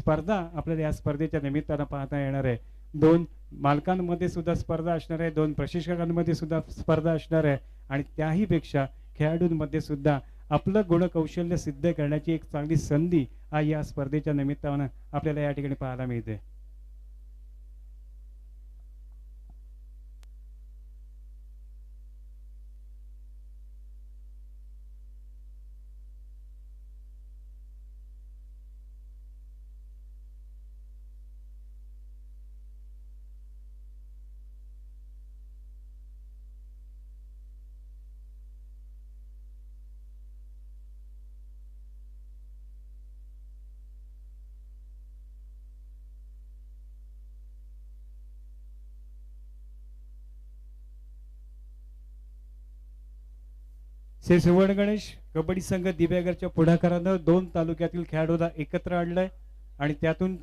स्पर्धा आपल्याला या स्पर्धेच्या निमित्तानं पाहता येणार आहे। दोन मालकांमध्ये सुद्धा स्पर्धा असणार आहे, दोन प्रशिक्षकांमध्ये सुद्धा स्पर्धा असणार आहे आणि त्याही पेक्षा खेळाडूंमध्ये सुद्धा आपलं गुणकौशल्य सिद्ध करण्याची एक चांगली संधी या स्पर्धेच्या निमित्तानं आपल्याला या ठिकाणी पाहायला मिळते। श्री सुवर्ण गणेश कबड्डी संघ दिव्यागरच्या पुढाकारानं 2 तालुक्यातील खेळाडूंना एकत्र आणलंय आणि त्यातून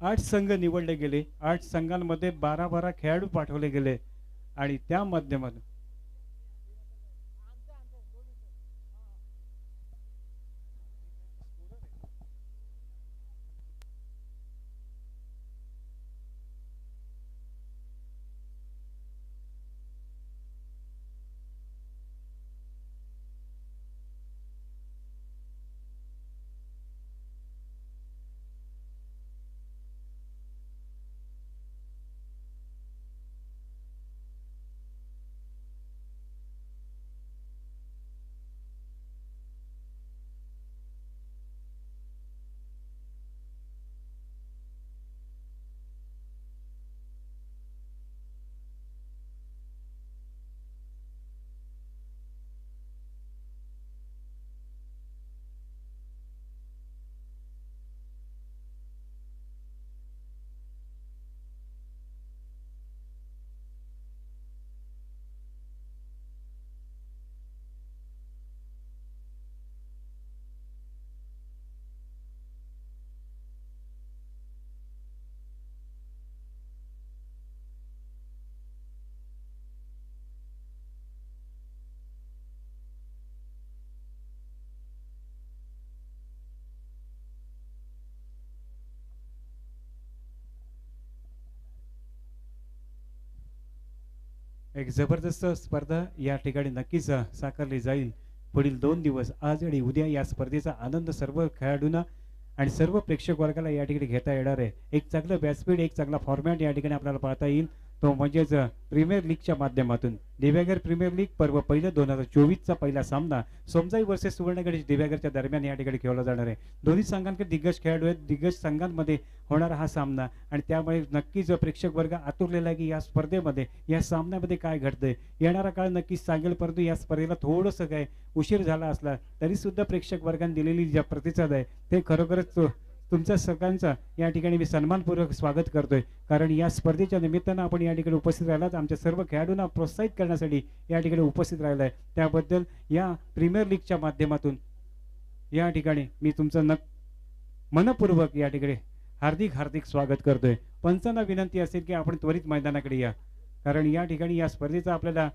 8 संघ निवडले गेले। 8 संघांमध्ये 12 खेळाडू पाठवले गेले आणि त्या माध्यमातून एक जबरदस्त स्पर्धा या ठिकाणी नक्कीच साकारली जाईल। पुढील 2 दिवस आज आणि उद्या या स्पर्धेचा आनंद सर्व खेळाडूंना आणि सर्व प्रेक्षक वर्गाला या ठिकाणी घेता येणार आहे। एक चांगलं व्यासपीठ, एक चांगला फॉर्मॅट या ठिकाणी आपल्याला पाहता येईल, तो म्हणजेच प्रीमियर लीगच्या माध्यमातून दिव्यागर प्रीमियर लीग पर्व पहिलं 2024चा पहिला सामना सोमजाई वर्सेस सुवर्ण गणेश दिव्यागरच्या दरम्यान या ठिकाणी खेळला जाणार आहे। दोन्ही संघांकडे दिग्गज खेळाडू आहेत, दिग्गज संघांमध्ये होणारा हा सामना आणि त्यामुळे नक्कीच प्रेक्षक वर्ग आतुरलेला आहे की या स्पर्धेमध्ये या सामन्यामध्ये काय घडतंय। येणारा काळ नक्कीच सांगेल, परंतु या स्पर्धेला थोडंसं काय उशीर झाला असला तरी सुद्धा प्रेक्षक वर्गाने दिलेली ज्या प्रतिसाद आहे ते खरोखरच तुमच्या सगळ्यांचा या ठिकाणी मी सन्मानपूर्वक स्वागत करतोय, कारण या स्पर्धेच्या निमित्तानं आपण या ठिकाणी उपस्थित राहिलात, आमच्या सर्व खेळाडूंना प्रोत्साहित करण्यासाठी या ठिकाणी उपस्थित राहिलाय, त्याबद्दल या प्रीमियर लीगच्या माध्यमातून या ठिकाणी मी तुमचं मनपूर्वक या ठिकाणी हार्दिक स्वागत करतोय। पंचांना विनंती असेल की आपण त्वरित मैदानाकडे या, कारण या ठिकाणी या स्पर्धेचा आपल्याला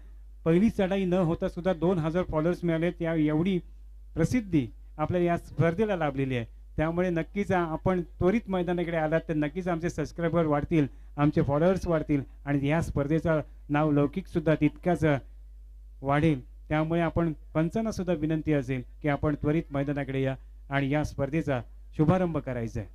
पहिली चढाई न होता सुद्धा 2000 फॉलोअर्स मिळाले, त्या एवढी प्रसिद्धी आपल्याला या स्पर्धेला लाभलेली आहे। त्यामुळे नक्कीच आपण त्वरित मैदानाकडे आलात तर नक्कीच आमचे सबस्क्रायबर वाढतील, आमचे फॉलोअर्स वाढतील आणि या स्पर्धेचा नाव लौकिक सुद्धा तितकाच वाढेल। त्यामुळे आपण पंचांना सुद्धा विनंती असेल की आपण त्वरित मैदानाकडे या आणि या स्पर्धेचा शुभारंभ करायचा आहे।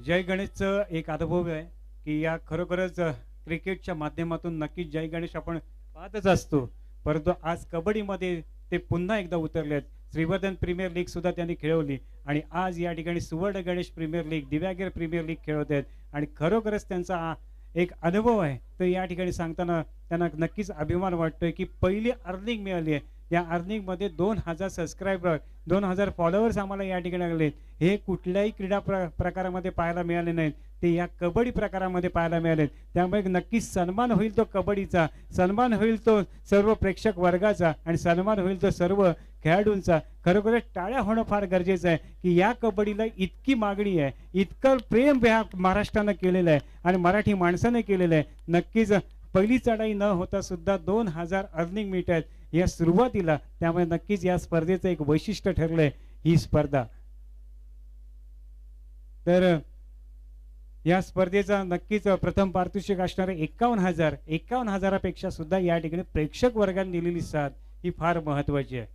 जय गणेशचं एक अनुभव आहे की या खरोखरच क्रिकेटच्या माध्यमातून नक्कीच जय गणेश आपण पाहतच असतो, परंतु आज कबड्डीमध्ये ते पुन्हा एकदा उतरलेत। श्रीवर्धन प्रीमियर लीग सुद्धा त्यांनी खेळवली आणि आज या ठिकाणी Suvarna Ganesh premier league, Divyagar premier league खेळवत आहेत आणि खरोखरच त्यांचा एक अनुभव आहे तर या ठिकाणी सांगताना त्यांना नक्कीच अभिमान वाटतोय की पहिली अर्निंग मिळाली आहे। या अर्निंग मध्ये 2000 सबस्क्रायबर, 2000 फॉलोअर्स आम्हाला या ठिकाणी लागले। हे कुठल्याही क्रीडा प्रकारामध्ये पाहायला मिळाले नाहीत, ते या कबड्डी प्रकारामध्ये पाहायला मिळाले। त्यामुळे नक्कीच सन्मान होईल तो कबड्डीचा, सन्मान होईल तो सर्व प्रेक्षक वर्गाचा आणि सन्मान होईल तो सर्व खेळाडूंचा खरोखर टाळ्या होणं फार गरजेचं आहे की या कबड्डीला इतकी मागणी आहे, इतकं प्रेम ह्या महाराष्ट्रानं केलेलं आहे आणि मराठी माणसाने केलेलं आहे. नक्कीच पहिली चढाई न होता सुद्धा 2000 अर्निंग मीट आहेत या सुरुवातीला, त्यामुळे नक्कीच या स्पर्धेचं एक वैशिष्ट्य ठरलंय ही स्पर्धा. तर या स्पर्धेचा नक्कीच प्रथम पारितोषिक असणारे 51,000पेक्षा सुद्धा या ठिकाणी प्रेक्षक वर्गाने दिलेली साथ ही फार महत्वाची आहे.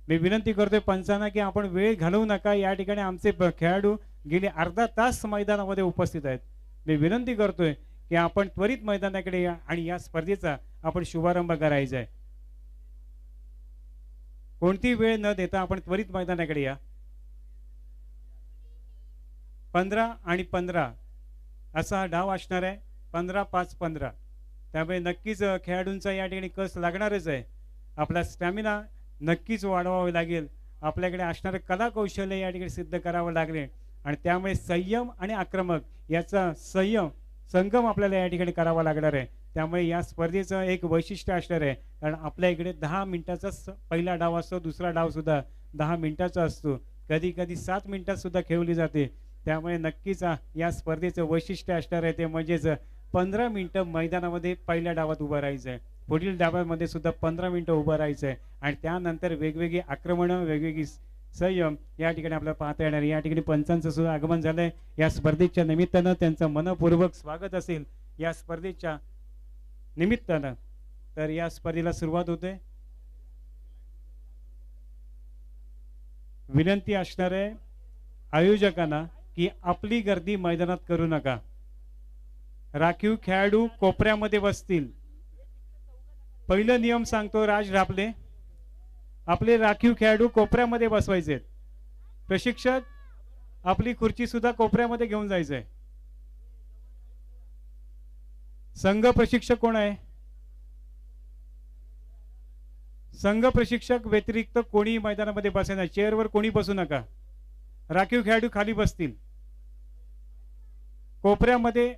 मी विनंती करतोय पंचांना की आपण वेळ घालवू नका. या ठिकाणी आमचे खेळाडू गेले अर्धा तास मैदानामध्ये उपस्थित आहेत. मी विनंती करतोय की आपण त्वरित मैदानाकडे या आणि या स्पर्धेचा आपण शुभारंभ करायचा आहे. कोणती वेळ न देता आपण त्वरित मैदानाकडे या. 15 आणि 15 असा हा डाव असणार आहे. 15-5-15. त्यामुळे नक्कीच खेळाडूंचा या ठिकाणी कस लागणारच आहे. आपला स्टॅमिना नक्कीच वाढवावा लागेल. आपल्याकडे असणारं कला कौशल्य या ठिकाणी सिद्ध करावं लागले आणि त्यामुळे संयम आणि आक्रमक याचा संगम आपल्याला या ठिकाणी करावा लागणार आहे. त्यामुळे या स्पर्धेचं एक वैशिष्ट्य असणार आहे, कारण आपल्या इकडे 10 मिनिटाचा पहिला डाव असतो, दुसरा डाव सुद्धा 10 मिनिटाचा असतो, कधी कधी 7 मिनिटात सुद्धा खेळली जाते. त्यामुळे नक्कीच या स्पर्धेचं वैशिष्ट्य असणार आहे ते म्हणजेच 15 मिनिटं मैदानामध्ये पहिल्या डावात उभं राहायचं आहे. पुढील डावामध्ये सुद्धा 15 मिनिटं उभं राहायचं आहे आणि त्यानंतर वेगवेगळी आक्रमणं, वेगवेगळी संयम या ठिकाणी आपल्याला पाहता येणार. या ठिकाणी पंचांचं सुद्धा आगमन झालंय. या स्पर्धेच्या निमित्तानं त्यांचं मनपूर्वक स्वागत असेल या स्पर्धेच्या निमित्तानं. तर या स्पर्धेला सुरुवात होते. विनंती असणार आहे आयोजकांना की आपली गर्दी मैदानात करू नका. राखीव खेळाडू कोपऱ्यामध्ये बसतील. पहिला नियम सांगतो राज ढापले, आपले राखीव खेळाडू कोपऱ्यामध्ये बसवायचे. प्रशिक्षक आपली खुर्ची सुद्धा कोपऱ्यामध्ये घेऊन जायचंय. संघ प्रशिक्षक कोण आहे? संघ प्रशिक्षक व्यतिरिक्त कोणी मैदानामध्ये बसायचं, चेअरवर कोणी बसू नका. राखीव खेळाडू खाली बसतील. कोपऱ्यामध्ये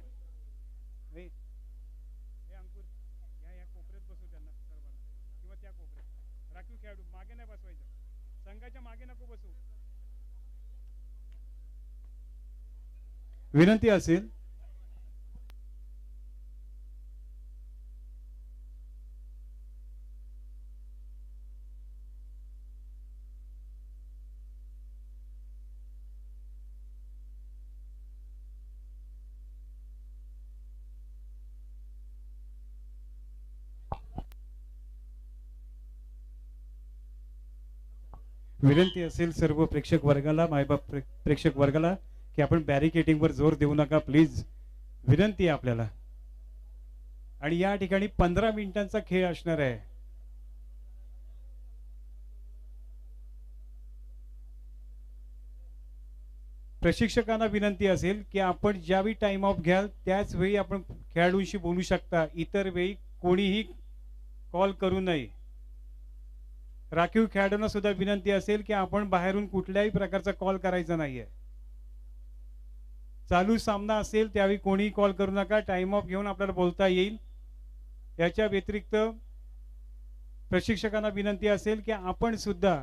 राखीव खेळाडू मागे नाही बसवायचं. संघाच्या मागे नको बसू. विनंती असेल विनंती असेल सर्व प्रेक्षक वर्गाला, मायबाप प्रेक्षक वर्गाला की आपण बॅरिकेटिंग वर जोर देऊ नका प्लीज. विनंती आहे आपल्याला. आणि या ठिकाणी 15 मिनिटांचा खेळ असणार आहे. प्रशिक्षकांना विनंती असेल की आपण ज्यावेळी टाइम ऑफ घ्याल त्याच वेळी आपण खेळाडूंशी बोलू शकता. इतर वेळी कोणीही कॉल करू नये. राखीव खेळाडूंना सुद्धा विनंती असेल की आपण बाहेरून कुठल्याही प्रकारचा कॉल करायचा नाहीये. चालू सामना असेल त्यावेळी कोणी कॉल करू नका. टाइम ऑफ घेऊन आपल्याला बोलता येईल. याच्या व्यतिरिक्त प्रशिक्षकांना विनंती असेल की आपण सुद्धा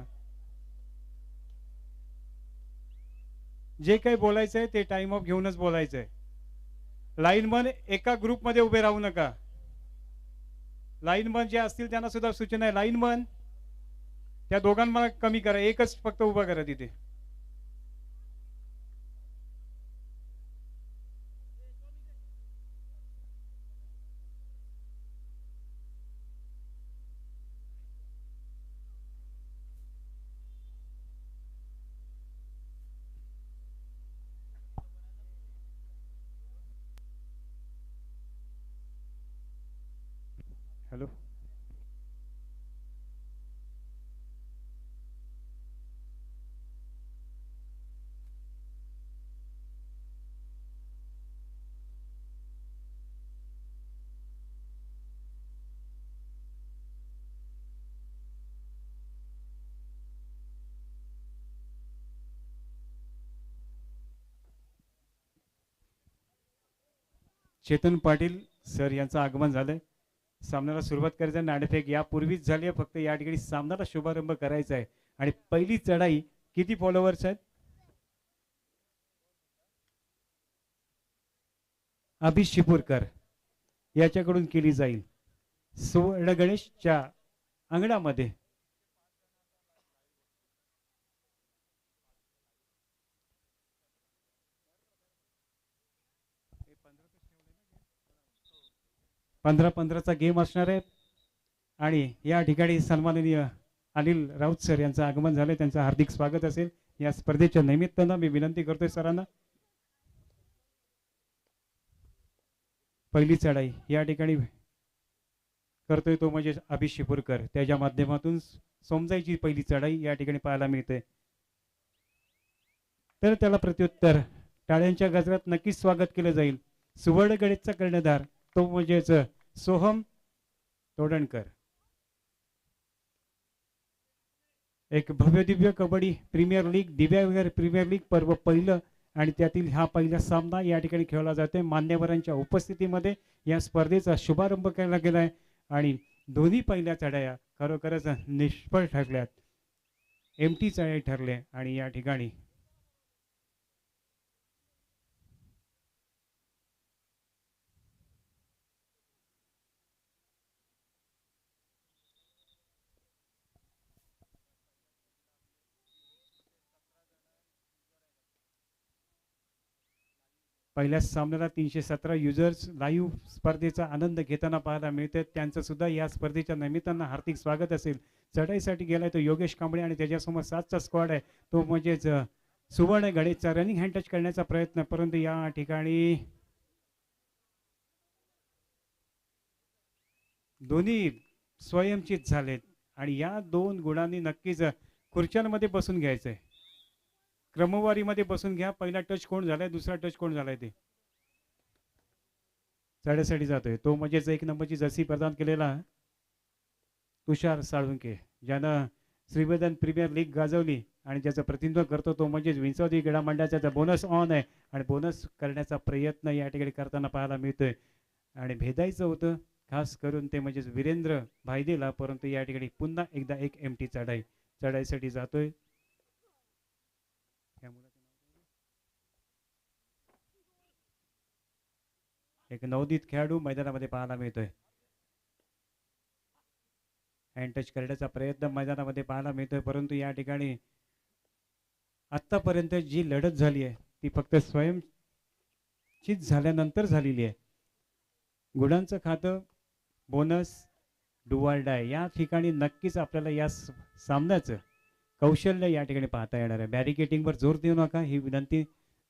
जे काही बोलायचं आहे ते टाइम ऑफ घेऊनच बोलायचं आहे. लाईनमन एका ग्रुपमध्ये उभे राहू नका. लाईनमन जे असतील त्यांना सुद्धा सूचना आहे, लाईनमन त्या दोघांना कमी करा, एकच फक्त उभा करा तिथे. हॅलो, चेतन पाटील सर यांचं आगमन झालंय. सामन्याला सुरुवात करायचं. नाणेफेक यापूर्वीच झाली आहे, फक्त या ठिकाणी सामन्याला शुभारंभ करायचा आहे. आणि पहिली चढाई किती फॉलोअर्स आहेत? अभिष शिपूरकर याच्याकडून केली जाईल सुवर्ण गणेशच्या अंगणामध्ये. पंधरा 15चा गेम असणार आहे आणि या ठिकाणी सन्माननीय अनिल राऊत सर यांचं आगमन झालं, त्यांचं हार्दिक स्वागत असेल या स्पर्धेच्या निमित्तानं. मी विनंती करतोय सरांना. पहिली चढाई या ठिकाणी करतोय तो म्हणजे अभिष शिपूरकर, त्याच्या माध्यमातून सोमजाईची पहिली चढाई या ठिकाणी पाहायला मिळते. तर त्याला प्रत्युत्तर टाळ्यांच्या गजरात नक्कीच स्वागत केलं जाईल. सुवर्ण गणेशचा कर्णधार तो म्हणजेच सोहम तोडणकर. एक भव्य दिव्य कबड्डी प्रीमियर लीग, दिव्या प्रीमियर लीग पर्व पहिलं आणि त्यातील हा पहिला सामना या ठिकाणी खेळला जातोय. मान्यवरांच्या उपस्थितीमध्ये या स्पर्धेचा शुभारंभ केला गेलाय आणि दोन्ही पहिल्या चढाया खरोखरच निष्फळ ठरल्यात, एमटी चढाई ठरले आणि या ठिकाणी पहिल्या सामन्याला 317 युजर्स लाईव्ह स्पर्धेचा आनंद घेताना पाहायला मिळते. त्यांचं सुद्धा या स्पर्धेच्या निमित्तानं हार्दिक स्वागत असेल. चढाईसाठी गेलाय तो योगेश कांबळे आणि त्याच्यासमोर 7चा स्क्वॉड आहे तो म्हणजेच सुवर्ण गणेशचा रनिंग हँड टच करण्याचा प्रयत्न, परंतु या ठिकाणी दोन्ही स्वयंचित झालेत आणि या दोन गुणांनी नक्कीच खुर्च्यांमध्ये बसून घ्यायचंय. क्रमवारीमध्ये बसून घ्या. पहिला टच कोण झालाय, दुसरा टच कोण झालाय ते चढ्यासाठी जातोय तो म्हणजेच 1 नंबरची जर्सी प्रदान केलेला तुषार साळुंके, ज्यानं श्रीवर्धन प्रीमियर लीग गाजवली आणि ज्याचं प्रतिनिधित्व करतो तो म्हणजेच विंचवादी क्रीडा मंडळाचा बोनस ऑन आहे आणि बोनस करण्याचा प्रयत्न या ठिकाणी करताना पाहायला मिळतोय. आणि भेदायचं होतं खास करून ते म्हणजेच वीरेंद्र भाईदेला, परंतु या ठिकाणी पुन्हा एकदा एक एमटी चढाईसाठी जातोय. एक नवोदित खेळाडू मैदानामध्ये पाहायला मिळतोय. हँड टच करण्याचा प्रयत्न मैदानामध्ये पाहायला मिळतोय, परंतु या ठिकाणी आतापर्यंत जी लढत झाली आहे ती फक्त स्वयंचित झाल्यानंतर झालेली आहे. गुणांचं खातं, बोनस, डुआर डाय या ठिकाणी नक्कीच आपल्याला या सामन्याचं कौशल्य या ठिकाणी पाहता येणार आहे. बॅरिकेटिंगवर जोर देऊ नका ही विनंती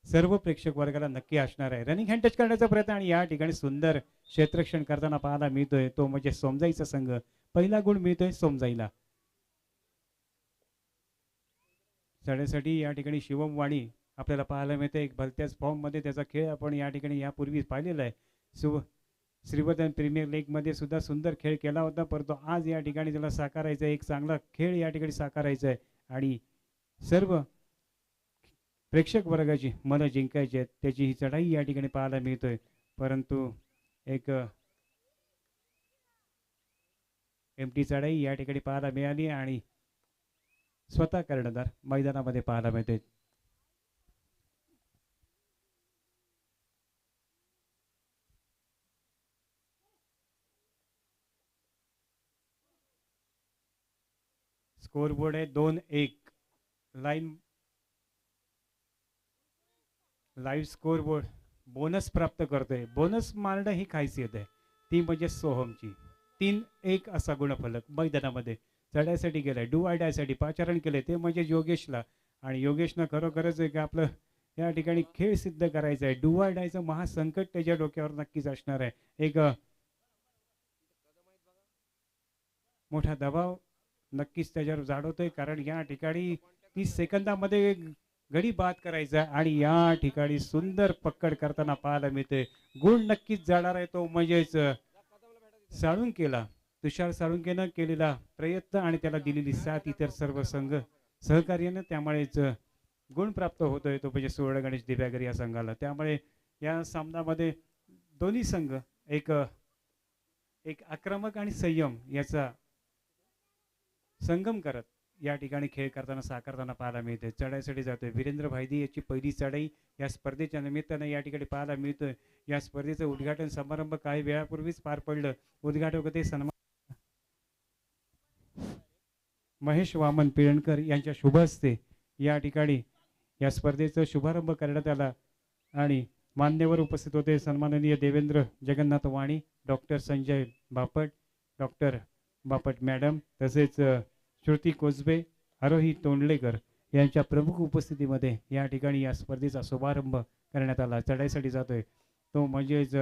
सर्व प्रेक्षक वर्गाला नक्की असणार आहे. रनिंग हँड टच करण्याचा प्रयत्न आणि या ठिकाणी सुंदर क्षेत्ररक्षण करताना पाहायला मिळतोय तो म्हणजे सोमजाईचा संघ. पहिला गुण मिळतोय सोमजाईला. चढ्यासाठी या ठिकाणी शिवम वाणी आपल्याला पाहायला मिळते. एक भलत्याच फॉर्म मध्ये त्याचा खेळ आपण या ठिकाणी यापूर्वी पाहिलेला आहे. श्रीवर्धन प्रीमियर लीग मध्ये सुद्धा सुंदर खेळ केला होता, परंतु आज या ठिकाणी त्याला साकारायचा एक चांगला खेळ या ठिकाणी साकारायचा आहे आणि सर्व प्रेक्षक वर्गाची मन जिंकायची आहेत. त्याची ही चढाई या ठिकाणी पाहायला मिळतोय, परंतु एक एमटी चढाई या ठिकाणी पाहायला मिळाली आणि स्वतः कर्णधार मैदानामध्ये पाहायला मिळते. स्कोर बोर्ड आहे 2-1. लाईव्ह स्कोर बोर्ड बोनस प्राप्त करतोय. बोनस मारणं ही खासियत आहे ती म्हणजे सोहमची. 3-1 असा गुणफलक मैदानामध्ये चढायसाठी गेलाय. डू आय डायसाठी पाचारण केले ते म्हणजे योगेशला आणि योगेशनं खरोखरच एक आपलं या ठिकाणी खेळ सिद्ध करायचा आहे. डू आय डायचं महासंकट त्याच्या डोक्यावर नक्कीच असणार आहे. एक मोठा दबाव नक्कीच त्याच्यावर जाणवतोय, कारण या ठिकाणी 30 सेकंदामध्ये गडी बाद करायचा आणि या ठिकाणी सुंदर पकड करताना पाहायला मिळते. गुण नक्कीच जाणार आहे तो म्हणजेच साळुंकेला. तुषार साळुंकेनं केलेला प्रयत्न आणि त्याला दिलेली साथ इतर सर्व संघ सहकार्याने, त्यामुळेच गुण प्राप्त होतोय तो म्हणजे सुवर्ण गणेश दिव्यागर या संघाला. त्यामुळे या सामन्यामध्ये दोन्ही संघ एक आक्रमक आणि संयम याचा संगम करत या ठिकाणी खेळ करताना साकारताना पाहायला मिळते. चढाईसाठी जातोय वीरेंद्र भाईदी याची पहिली चढाई या स्पर्धेच्या निमित्तानं या ठिकाणी पाहायला मिळतोय. या स्पर्धेचं उद्घाटन समारंभ काही वेळापूर्वीच पार पडलं. उद्घाटक होते सन्मान महेश वामन पिळणकर यांच्या शुभ हस्ते या ठिकाणी या स्पर्धेचा शुभारंभ करण्यात आला आणि मान्यवर उपस्थित होते सन्माननीय Devendra Jagannath Vani, doctor Sanjay Bapat, doctor Bapat madam, तसेच श्रुती कोसबे, आरोही तोंडलेकर यांच्या प्रमुख उपस्थितीमध्ये या ठिकाणी या स्पर्धेचा शुभारंभ करण्यात आला. चढाईसाठी जातोय तो म्हणजेच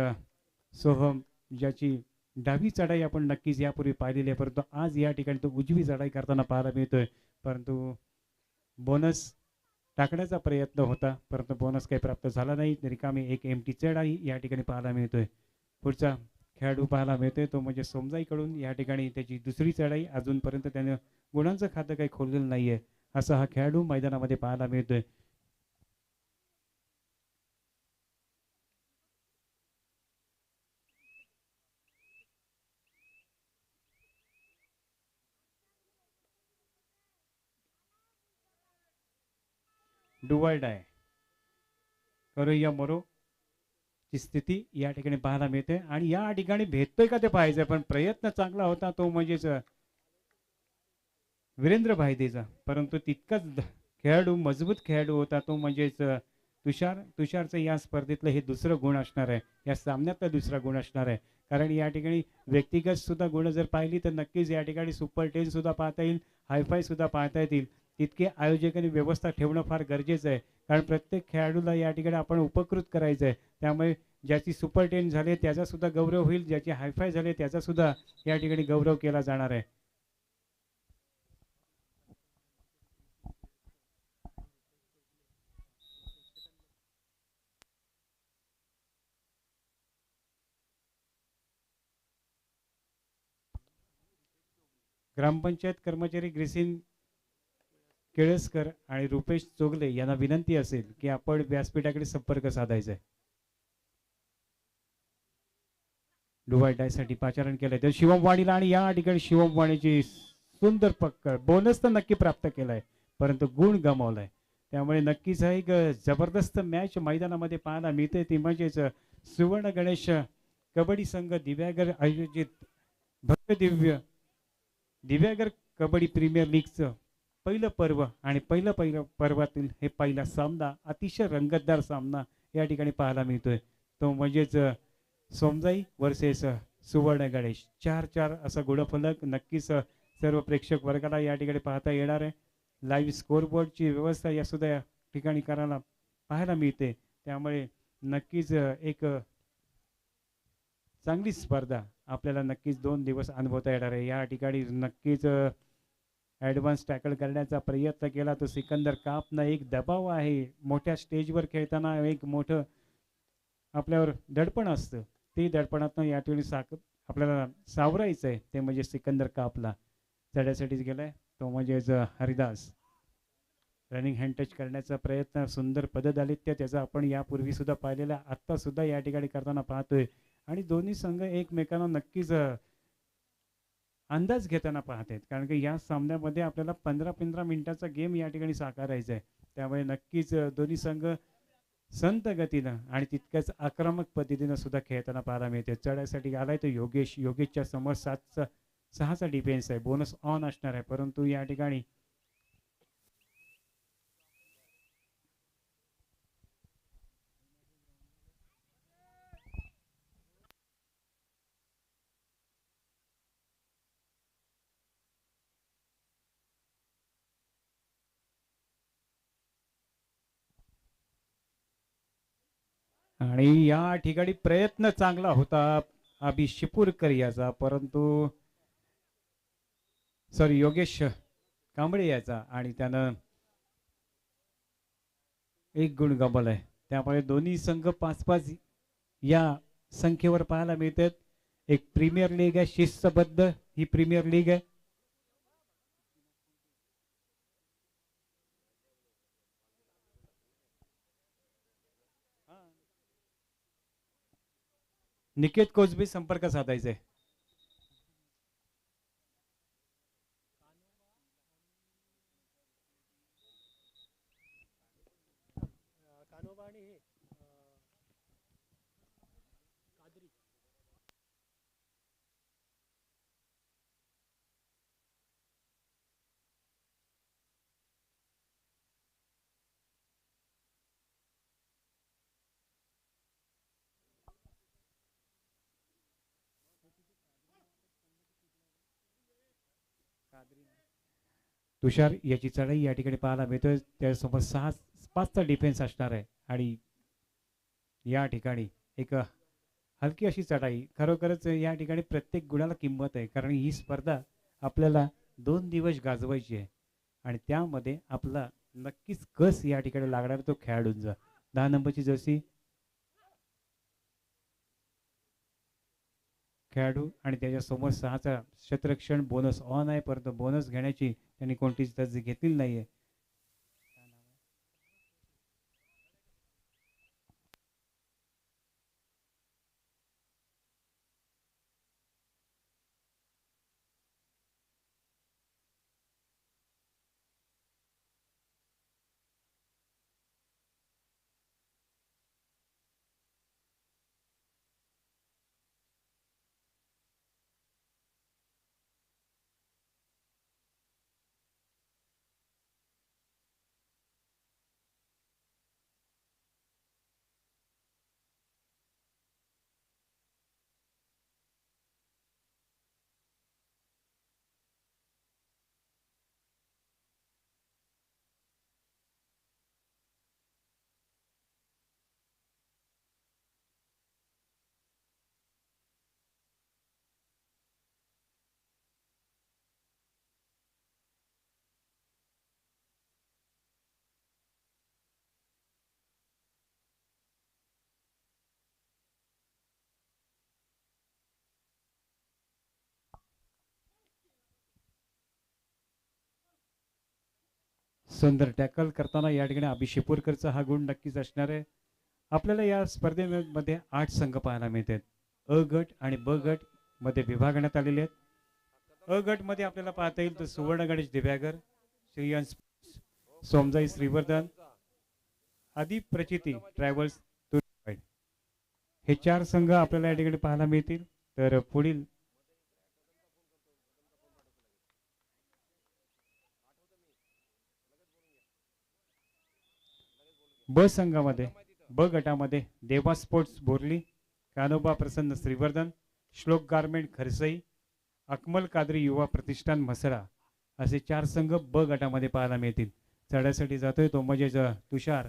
सोहम, ज्याची डावी चढाई आपण नक्कीच यापूर्वी पाहिलेली आहे, परंतु आज या ठिकाणी तो उजवी चढाई करताना पाहायला मिळतोय. परंतु बोनस टाकण्याचा प्रयत्न होता, परंतु बोनस काही प्राप्त झाला नाही. रिकामी एक एमटी चढाई या ठिकाणी पाहायला मिळतोय. पुढचा खेळाडू पाहायला मिळतोय तो म्हणजे सोमजाईकडून या ठिकाणी त्याची दुसरी चढाई. अजूनपर्यंत त्याने गुणांचं खातं काही खोललेलं नाहीये, असा हा खेळाडू मैदानामध्ये पाहायला मिळतोय. डुवाल्ड आहे करूया मोरो ची स्थिती या ठिकाणी पाहायला मिळते आणि या ठिकाणी भेटतोय का ते पाहायचं, पण प्रयत्न चांगला होता तो म्हणजेच वीरेंद्र भाईदेचा, परंतु तितकाच खेळाडू मजबूत खेळाडू होता तो म्हणजेच तुषारचं या स्पर्धेतलं हे दुसरं गुण असणार आहे, या सामन्यातला दुसरा गुण असणार आहे. कारण या ठिकाणी व्यक्तिगत सुद्धा गुण जर पाहिली तर नक्कीच या ठिकाणी सुपर 10 सुद्धा पाहता येईल, हायफाय सुद्धा पाहता येतील. तितके आयोजकांनी व्यवस्था ठेवणं फार गरजेचं आहे, कारण प्रत्येक खेळाडूला या ठिकाणी आपण उपकृत करायचं आहे. त्यामुळे ज्याची सुपर 10 झाले त्याचा सुद्धा गौरव होईल, ज्याची हायफाय झाले त्याचा सुद्धा या ठिकाणी गौरव केला जाणार आहे. ग्रामपंचायत कर्मचारी ग्रेसिन केळसकर आणि रुपेश चोगले यांना विनंती असेल की आपण व्यासपीठाकडे संपर्क साधायचा आहे. डुवाय डायसाठी पाचारण केलंय तर शिवम वाणीला, आणि या ठिकाणी शिवम वाणीची सुंदर पक्कड बोनस तर नक्की प्राप्त केलाय, परंतु गुण गमावलाय. त्यामुळे नक्कीच हा एक जबरदस्त मॅच मैदानामध्ये पाहायला मिळते. ती म्हणजेच सुवर्ण गणेश कबड्डी संघ दिव्यागर आयोजित भव्य दिव्य दिव्यागर कबड्डी प्रीमियर लीगचं पहिलं पर्व आणि पहिलं पर्वातील हे पहिला सामना, अतिशय रंगतदार सामना या ठिकाणी पाहायला मिळतोय. तो म्हणजेच सोमजाई वर्सेस सुवर्ण गणेश, 4-4 असा गुणफलक नक्कीच सर्व प्रेक्षक वर्गाला या ठिकाणी पाहता येणार आहे. लाईव्ह स्कोरबोर्डची व्यवस्था या सुद्धा या ठिकाणी करायला पाहायला मिळते. त्यामुळे नक्कीच एक चांगली स्पर्धा आपल्याला नक्कीच 2 दिवस अनुभवता येणार आहे. या ठिकाणी नक्कीच ॲडव्हान्स टॅकल करण्याचा प्रयत्न केला तो सिकंदर कापनं. एक दबाव आहे, मोठ्या स्टेजवर खेळताना एक मोठं आपल्यावर दडपण असतं, ते दडपणातनं या ठिकाणी आपल्याला सावरायचं आहे, ते म्हणजे सिकंदर कापला. चढ्यासाठीच गेलाय तो म्हणजेच हरिदास. रनिंग हँड टच करण्याचा प्रयत्न, सुंदर पददालित्य त्याचा आपण यापूर्वी सुद्धा पाहिलेला, आत्ता सुद्धा या ठिकाणी करताना पाहतोय. आणि दोन्ही संघ एकमेकांना नक्कीच अंदाज घेताना पाहतात, कारण की या सामन्यामध्ये आपल्याला 15-15 मिनिटाचा गेम या ठिकाणी साकारायचा आहे. त्यामुळे नक्कीच दोन्ही संघ संत गतीनं आणि तितक्याच आक्रमक पद्धतीनं सुद्धा खेळताना पाहायला मिळते. चढायसाठी आलाय तो योगेशच्या समोर 6चा डिफेन्स आहे, बोनस ऑन असणार आहे, परंतु या ठिकाणी आणि या ठिकाणी प्रयत्न चांगला होता अभि शिपूरकर याचा, परंतु सॉरी योगेश कांबळे याचा, आणि त्यानं एक गुण गमावलाय. त्यामुळे दोन्ही संघ 5-5 या संख्येवर पाहायला मिळतात. एक प्रीमियर लीग आहे, शिस्तबद्ध ही प्रीमियर लीग आहे. निकेत कोसबी संपर्क साधायचे. तुषार याची चढाई या ठिकाणी पाहायला मिळतोय. त्यासोबत 5चा डिफेन्स असणार आहे आणि या ठिकाणी एक हलकी अशी चढाई. खरोखरच या ठिकाणी प्रत्येक गुणाला किंमत आहे, कारण ही स्पर्धा आपल्याला 2 दिवस गाजवायची आहे आणि त्यामध्ये आपला नक्कीच कस या ठिकाणी लागणार तो खेळाडूंचा. 10 नंबरची जर्सी खेळाडू आणि त्याच्यासमोर 6चा क्षेत्ररक्षण बोनस ऑन आहे, परंतु बोनस घेण्याची त्यांनी कोणतीच तजदी घेतलेली नाहीये. सुंदर टॅकल करताना या ठिकाणी अभिषेपूरकरचा हा गुण नक्कीच असणार आहे. आपल्याला या स्पर्धेमध्ये 8 संघ पाहायला मिळतात. अ गट आणि ब गट मध्ये विभागण्यात आलेले आहेत. अ गट मध्ये आपल्याला पाहता येईल तर सुवर्ण गणेश दिव्यागर, श्रीयांश सोमजाई श्रीवर्धन, आदी प्रचिती ट्रॅव्हल्स, हे 4 संघ आपल्याला या ठिकाणी पाहायला मिळतील. तर पुढील ब संघामध्ये ब गटामध्ये देवा स्पोर्ट्स बोरली, कानोबा प्रसन्न श्रीवर्धन, श्लोक गारमेंट खरसई, अकमल कादरी युवा प्रतिष्ठान म्हसळा असे 4 संघ ब गटामध्ये पाहायला मिळतील. चढ्यासाठी जातोय तो म्हणजे तुषार.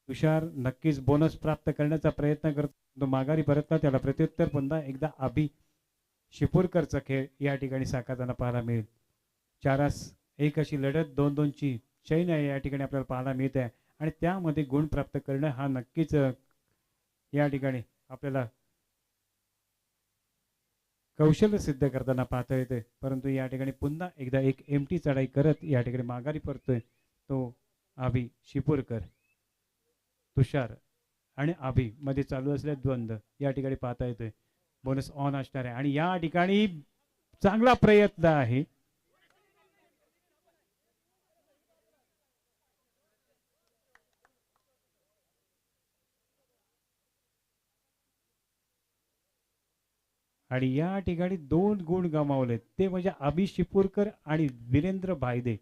तुषार नक्कीच बोनस प्राप्त करण्याचा प्रयत्न करतो, माघारी परतला. त्याला प्रत्युत्तर पुन्हा एकदा अभि शिपूरकरचा खेळ या ठिकाणी साकारताना पाहायला मिळेल. 4-1 अशी लढत 2-2ची चैन या ठिकाणी आपल्याला पाहायला मिळत आहे आणि त्यामध्ये गुण प्राप्त करणं हा नक्कीच या ठिकाणी आपल्याला कौशल्य सिद्ध करताना पाहता येते. परंतु या ठिकाणी पुन्हा एकदा एक एमटी चढाई करत या ठिकाणी माघारी परतोय तो अभि शिपूरकर. तुषार आणि अभि मध्ये चालू असलेले द्वंद्व या ठिकाणी पाहता येतोय. बोनस ऑन असणार आहे आणि या ठिकाणी चांगला प्रयत्न आहे. आणि या ठिकाणी 2 गुण गमावले, ते म्हणजे अभि शिपूरकर आणि वीरेंद्र भायदे.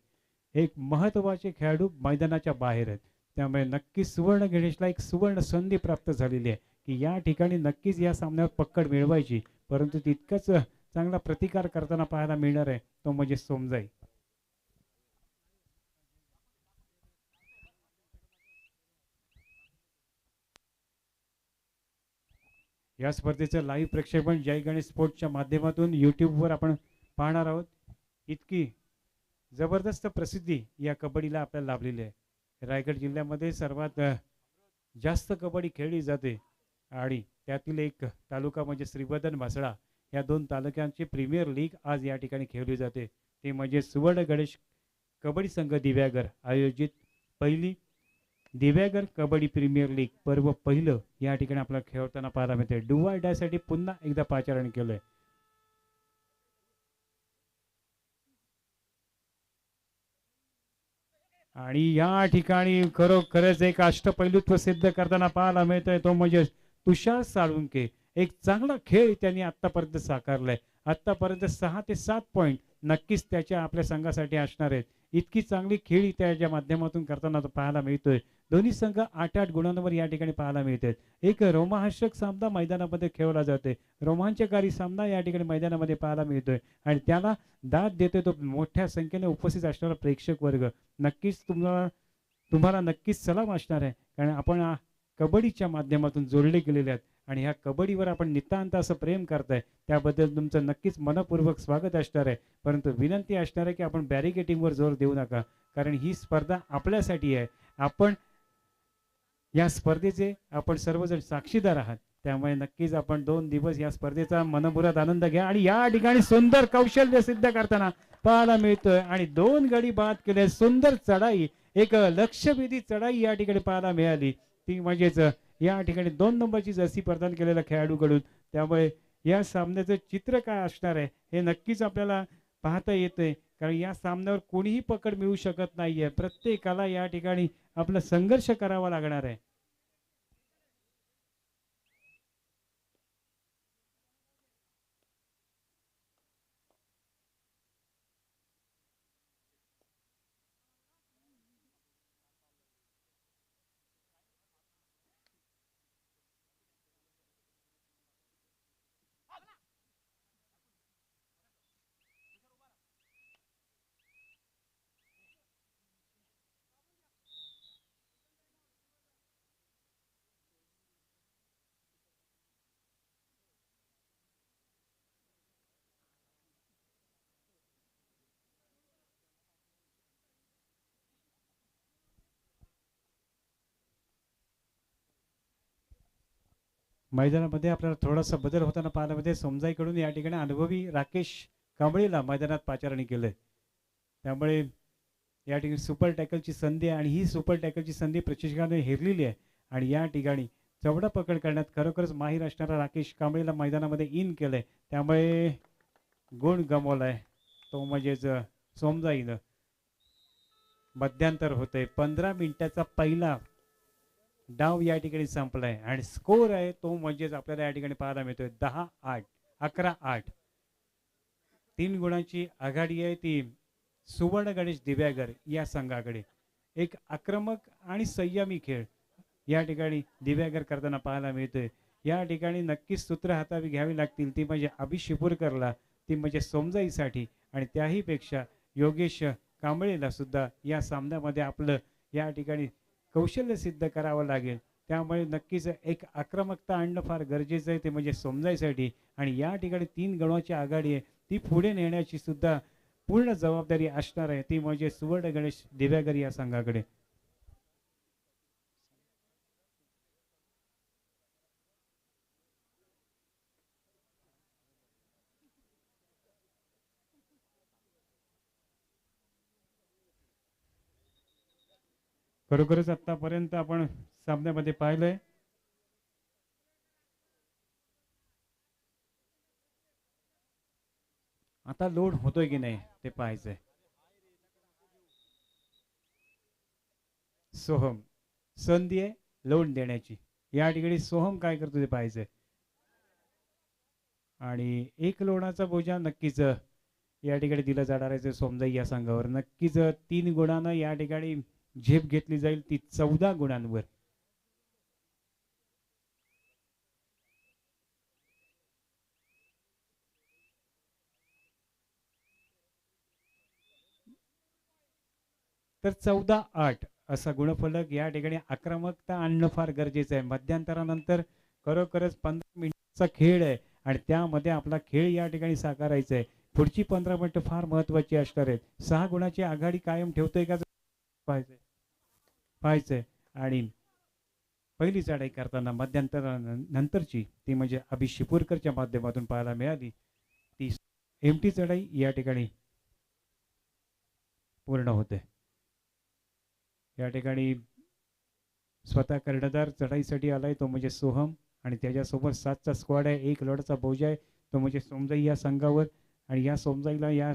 एक महत्वाचे खेळाडू मैदानाच्या बाहेर आहेत, त्यामुळे नक्कीच सुवर्ण गणेशला एक सुवर्ण संधी प्राप्त झालेली आहे की या ठिकाणी नक्कीच या सामन्यावर पकड मिळवायची. परंतु तितकंच चांगला प्रतिकार करताना पाहायला मिळणार आहे तो म्हणजे सोमजाई. या स्पर्धेचं लाईव्ह प्रक्षेपण जय गणेश स्पोर्ट्सच्या माध्यमातून यूट्यूबवर आपण पाहणार आहोत. इतकी जबरदस्त प्रसिद्धी या कबड्डीला आपल्याला लाभलेली आहे. रायगड जिल्ह्यामध्ये सर्वात जास्त कबड्डी खेळली जाते आणि त्यातील एक तालुका म्हणजे श्रीवर्धन म्हसळा. या 2 तालुक्यांची प्रीमियर लीग आज या ठिकाणी खेळली जाते. ते म्हणजे सुवर्ण गणेश कबड्डी संघ दिव्यागर आयोजित पहिली दिव्यागर कबड्डी प्रीमियर लीग पर्व पहिलं या ठिकाणी आपल्याला खेळताना पाहायला मिळते. डू ऑर डाय साठी पुन्हा एकदा पाचारण केलंय. आणि या ठिकाणी खरोखरच एक अष्टपैलुत्व सिद्ध करताना पाहायला मिळतंय तो म्हणजे तुषार साळुंके. एक चांगला खेळ त्यांनी आतापर्यंत साकारलाय. आतापर्यंत 6 ते 7 पॉईंट नक्कीच त्याच्या आपल्या संघासाठी असणार आहेत. इतकी चांगली खेळी त्याच्या माध्यमातून करताना तो पाहायला मिळतोय. दोन्ही संघ 8-8 गुणांवर या ठिकाणी पाहायला मिळतात. एक रोमहर्षक सामना मैदानामध्ये खेळला जातोय. रोमांचकारी सामना या ठिकाणी मैदानामध्ये पाहायला मिळतोय आणि त्याला दाद देतोय तो मोठ्या संख्येने उपस्थित असणारा प्रेक्षक वर्ग. नक्कीच तुम्हाला तुम्हाला नक्कीच सलाम असणार आहे, कारण आपण कबड्डीच्या माध्यमातून जोडले गेलेले आहेत आणि ह्या कबड्डीवर आपण नितांत असं प्रेम करताय, त्याबद्दल तुमचं नक्कीच मनपूर्वक स्वागत असणार आहे. परंतु विनंती असणार आहे की आपण बॅरिकेटिंगवर जोर देऊ नका, कारण ही स्पर्धा आपल्यासाठी आहे. आपण या स्पर्धेचे आपण सर्वजण साक्षीदार आहात. त्यामुळे नक्कीच आपण 2 दिवस या स्पर्धेचा मनमुराद आनंद घ्या आणि या ठिकाणी सुंदर कौशल्य सिद्ध करताना पाहायला मिळतोय आणि 2 गडी बाद केले. सुंदर चढाई, एक लक्षवेधी चढाई या ठिकाणी पाहायला मिळाली. ती म्हणजेच या ठिकाणी 2 नंबरची जर्सी प्रदान केलेल्या खेळाडूकडून. त्यामुळे या सामन्याचं चित्र काय असणार आहे हे नक्कीच आपल्याला पाहता येतंय, कारण या सामन्यावर कोणीही पकड मिळू शकत नाहीये. प्रत्येकाला या ठिकाणी आपला संघर्ष करावा लागणार आहे. मैदानामध्ये आपल्याला थोडासा बदल होताना पाहायला मिळते. समजाईकडून या ठिकाणी अनुभवी राकेश कांबळेला मैदानात पाचारणी केलंय. त्यामुळे या ठिकाणी सुपर टॅकलची संधी आहे आणि ही सुपर टॅकलची संधी प्रशिक्षकाने हेरलेली आहे आणि या ठिकाणी चवडा पकड करण्यात खरोखरच माहीर असणारा राकेश कांबळेला मैदानामध्ये इन केलंय. त्यामुळे गुण गमावलाय तो म्हणजेच सोमजाईनं. मध्यांतर होतंय. 15 मिनिटाचा पहिला डाव या ठिकाणी संपलाय आणि स्कोर आहे तो म्हणजेच आपल्याला या ठिकाणी पाहायला मिळतोय 10-8, 11-8. 3 गुणांची आघाडी आहे ती सुवर्ण गणेश दिव्यागर या संघाकडे. एक आक्रमक आणि संयमी खेळ या ठिकाणी दिव्यागर करताना पाहायला मिळतोय. या ठिकाणी नक्कीच सूत्र हातावी घ्यावी लागतील, ती म्हणजे अभि शिपूरकरला, ती म्हणजे सोमजाईसाठी आणि त्याही पेक्षा योगेश कांबळेला सुद्धा या सामन्यामध्ये आपलं या ठिकाणी कौशल्य सिद्ध करावं लागेल. त्यामुळे नक्कीच एक आक्रमकता आणणं फार गरजेचं आहे, ते म्हणजे समजायसाठी. आणि या ठिकाणी 3 गुणांची आघाडी आहे ती पुढे नेण्याची सुद्धा पूर्ण जबाबदारी असणार आहे, ती म्हणजे सुवर्ण गणेश दिव्यागर या संघाकडे. खरोखरच आतापर्यंत आपण सामन्यामध्ये पाहिलंय आता लोड होतोय की नाही ते पाहायचंय. सोहम संधी आहे लोड देण्याची. या ठिकाणी सोहम काय करतो ते पाहायचंय आणि एक लोणाचा बोजा नक्कीच या ठिकाणी दिला जाणार आहे सोमजाई या संघावर. नक्कीच 3 गुणानं या ठिकाणी झेप घेतली जाईल ती 14 गुणांवर. तर 14-8 असा गुणफलक या ठिकाणी आक्रमकता आणणं फार गरजेचं आहे. मध्यंतरानंतर खरोखरच 15 मिनिटाचा खेळ आहे आणि त्यामध्ये आपला खेळ या ठिकाणी साकारायचा आहे. पुढची 15 मिनिटं फार महत्वाची असणार आहेत. 6 गुणाची आघाडी कायम ठेवतोय का पाहायचंय पाहायचंय आणि पहिली चढाई करताना मध्यंतरानंतरची ती म्हणजे अभि शिपूरकरच्या माध्यमातून पाहायला मिळाली. ती एमटी चढाई या ठिकाणी पूर्ण होते. या ठिकाणी स्वतः कर्णधार चढाईसाठी आलाय तो म्हणजे सोहम आणि त्याच्यासोबत 7चा स्क्वॉड आहे. एक लोडाचा बोजा आहे तो म्हणजे सोमजाई या संघावर आणि या सोमजाईला या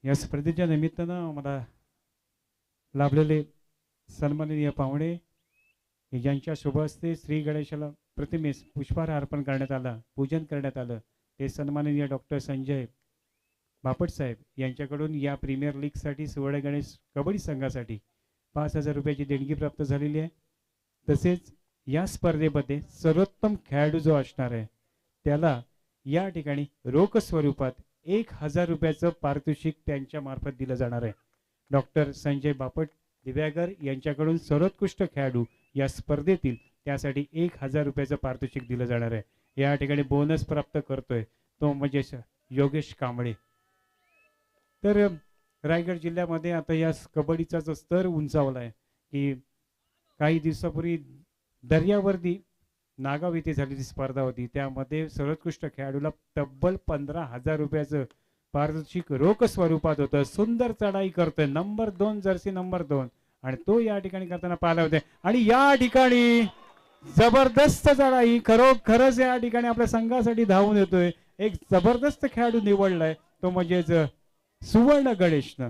या स्पर्धेच्या निमित्तानं मला लाभलेले सन्माननीय पाहुणे ज्यांच्या शुभ हस्ते श्री गणेशाला प्रतिमेस पुष्पहार अर्पण करण्यात आला, पूजन करण्यात आलं, ते सन्माननीय डॉक्टर संजय बापट साहेब यांच्याकडून या प्रीमियर लीगसाठी सुवर्ण गणेश कबड्डी संघासाठी 5,000 रुपयाची देणगी प्राप्त झालेली आहे. तसेच या स्पर्धेमध्ये सर्वोत्तम खेळाडू जो असणार आहे त्याला या ठिकाणी रोख स्वरूपात 1,000 रुपयाचं पारितोषिक त्यांच्या मार्फत दिलं जाणार आहे. डॉक्टर संजय बापट दिव्यागर यांच्याकडून सर्वोत्कृष्ट खेळाडू या स्पर्धेतील त्यासाठी 1,000 रुपयाचं पारितोषिक दिलं जाणार आहे. या ठिकाणी बोनस प्राप्त करतोय तो म्हणजे योगेश कांबळे. तर रायगड जिल्ह्यामध्ये आता या कबड्डीचा जो स्तर उंचावला आहे की काही दिवसापूर्वी दर्यावर्दी नागाव येथे झालेली स्पर्धा होती, त्यामध्ये सर्वोत्कृष्ट खेळाडूला तब्बल 15,000 रुपयाचं पारितोषिक रोख स्वरूपात होतं. सुंदर चढाई करतोय, नंबर 2 जर्सी नंबर 2, आणि तो या ठिकाणी करताना पाहिला होते. आणि या ठिकाणी जबरदस्त चढाई, खरोखरच या ठिकाणी आपल्या संघासाठी धावून येतोय. एक जबरदस्त खेळाडू निवडलाय तो म्हणजेच सुवर्ण गणेशनं.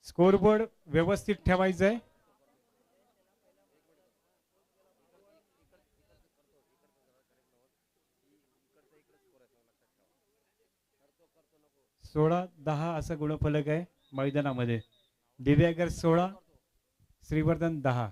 स्कोरबोर्ड व्यवस्थित ठेवायचा आहे. सोळा 10 असा गुणफलक आहे मैदानामध्ये. दिव्यागर 16, श्रीवर्धन 10.